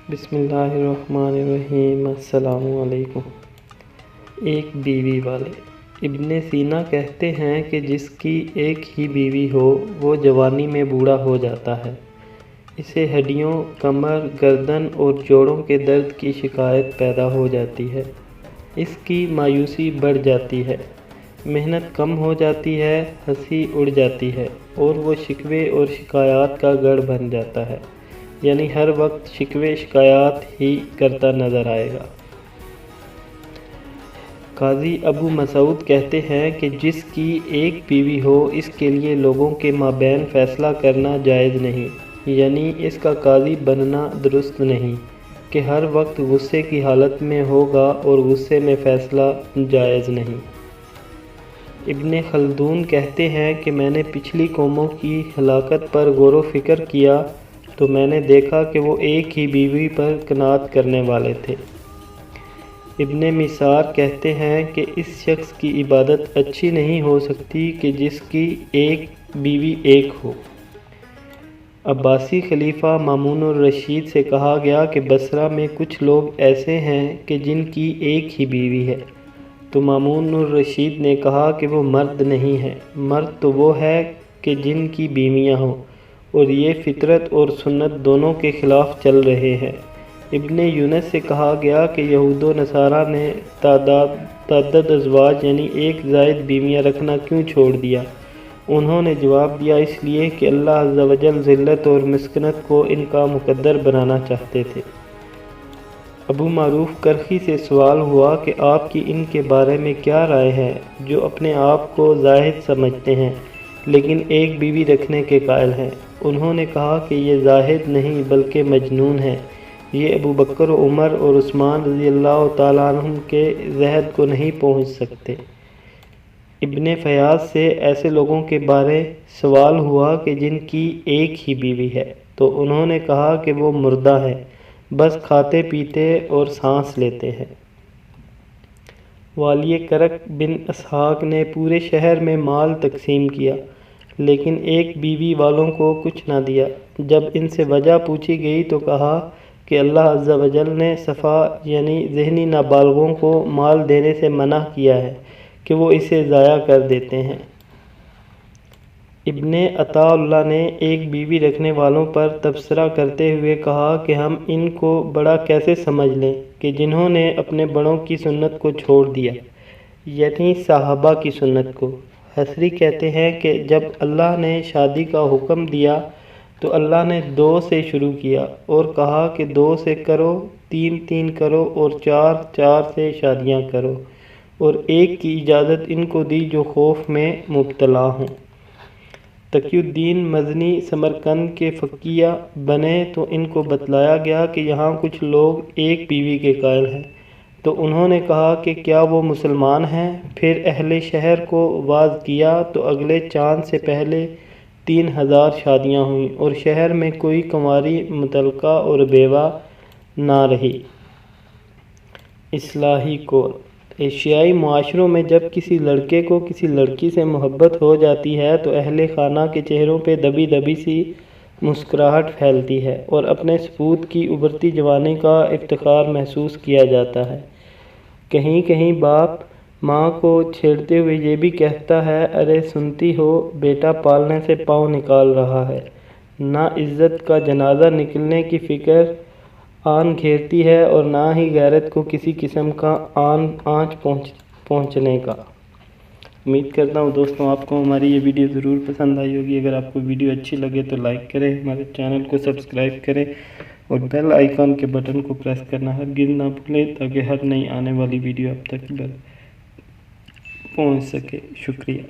بسم اللہ الرحمن الرحیم۔ السلام علیکم۔ ایک بیوی والے۔ ابن سینا کہتے ہیں کہ جس کی ایک ہی بیوی ہو وہ جوانی میں بوڑھا ہو جاتا ہے۔ اسے ہڈیوں، کمر، گردن اور جوڑوں کے درد کی شکایت پیدا ہو جاتی ہے۔ اس کی مایوسی بڑھ جاتی ہے، محنت کم ہو جاتی ہے، ہنسی اڑ جاتی ہے اور وہ شکوے اور شکایات کا گڑھ بن جاتا ہے، یعنی ہر وقت شکوے شکایات ہی کرتا نظر آئے گا۔ قاضی ابو مسعود کہتے ہیں کہ جس کی ایک بیوی ہو اس کے لیے لوگوں کے مابین فیصلہ کرنا جائز نہیں، یعنی اس کا قاضی بننا درست نہیں کہ ہر وقت غصے کی حالت میں ہوگا اور غصے میں فیصلہ جائز نہیں۔ ابن خلدون کہتے ہیں کہ میں نے پچھلی قوموں کی ہلاکت پر غور و فکر کیا تو میں نے دیکھا کہ وہ ایک ہی بیوی پر قناعت کرنے والے تھے۔ ابن مسار کہتے ہیں کہ اس شخص کی عبادت اچھی نہیں ہو سکتی کہ جس کی ایک بیوی ایک ہو۔ عباسی خلیفہ مامون الرشید سے کہا گیا کہ بصرہ میں کچھ لوگ ایسے ہیں کہ جن کی ایک ہی بیوی ہے، تو مامون الرشید نے کہا کہ وہ مرد نہیں ہے، مرد تو وہ ہے کہ جن کی بیویاں ہوں، اور یہ فطرت اور سنت دونوں کے خلاف چل رہے ہیں۔ ابن یونس سے کہا گیا کہ یہود و نصارہ نے تعدد ازواج یعنی ایک زائد بیویاں رکھنا کیوں چھوڑ دیا؟ انہوں نے جواب دیا اس لیے کہ اللہ عز و جل ذلت اور مسکنت کو ان کا مقدر بنانا چاہتے تھے۔ ابو معروف کرخی سے سوال ہوا کہ آپ کی ان کے بارے میں کیا رائے ہے جو اپنے آپ کو زاہد سمجھتے ہیں لیکن ایک بیوی رکھنے کے قائل ہیں؟ انہوں نے کہا کہ یہ زاہد نہیں بلکہ مجنون ہے، یہ ابو بکر و عمر اور عثمان رضی اللہ تعالیٰ عنہم کے زہد کو نہیں پہنچ سکتے۔ ابن فیاض سے ایسے لوگوں کے بارے سوال ہوا کہ جن کی ایک ہی بیوی ہے، تو انہوں نے کہا کہ وہ مردہ ہے، بس کھاتے پیتے اور سانس لیتے ہیں۔ والی کرک بن اسحاق نے پورے شہر میں مال تقسیم کیا لیکن ایک بیوی والوں کو کچھ نہ دیا۔ جب ان سے وجہ پوچھی گئی تو کہا کہ اللہ عز و جل نے صفا یعنی ذہنی نابالغوں کو مال دینے سے منع کیا ہے کہ وہ اسے ضائع کر دیتے ہیں۔ ابن عطا اللہ نے ایک بیوی رکھنے والوں پر تبصرہ کرتے ہوئے کہا کہ ہم ان کو بڑا کیسے سمجھ لیں کہ جنہوں نے اپنے بڑوں کی سنت کو چھوڑ دیا، یعنی صحابہ کی سنت کو۔ حصری کہتے ہیں کہ جب اللہ نے شادی کا حکم دیا تو اللہ نے 2 سے شروع کیا اور کہا کہ 2 سے کرو، 3 کرو اور 4 سے شادیاں کرو، اور ایک کی اجازت ان کو دی جو خوف میں مبتلا ہوں۔ تقی الدین مزنی سمرقند کے فقیہ بنے تو ان کو بتلایا گیا کہ یہاں کچھ لوگ ایک بیوی کے قائل ہیں، تو انہوں نے کہا کہ کیا وہ مسلمان ہیں؟ پھر اہل شہر کو واعظ کیا تو اگلے چاند سے پہلے 3000 شادیاں ہوئیں اور شہر میں کوئی کنواری مطلقہ اور بیوہ نہ رہی۔ اصلاحی قول: ایشیائی معاشروں میں جب کسی لڑکے کو کسی لڑکی سے محبت ہو جاتی ہے تو اہل خانہ کے چہروں پہ دبی دبی سی مسکراہٹ پھیلتی ہے اور اپنے سپوت کی ابھرتی جوانی کا افتخار محسوس کیا جاتا ہے۔ کہیں کہیں باپ ماں کو چھیڑتے ہوئے یہ بھی کہتا ہے، ارے سنتی ہو، بیٹا پالنے سے پاؤں نکال رہا ہے۔ نہ عزت کا جنازہ نکلنے کی فکر آن گھیرتی ہے اور نہ ہی غیرت کو کسی قسم کا آنچ پہنچنے کا۔ امید کرتا ہوں دوستوں آپ کو ہماری یہ ویڈیو ضرور پسند آئی ہوگی۔ اگر آپ کو ویڈیو اچھی لگے تو لائک کریں، ہمارے چینل کو سبسکرائب کریں اور بیل آئیکن کے بٹن کو پریس کرنا ہرگز نہ بھولیں تاکہ ہر نئی آنے والی ویڈیو آپ تک پہنچ سکے۔ شکریہ۔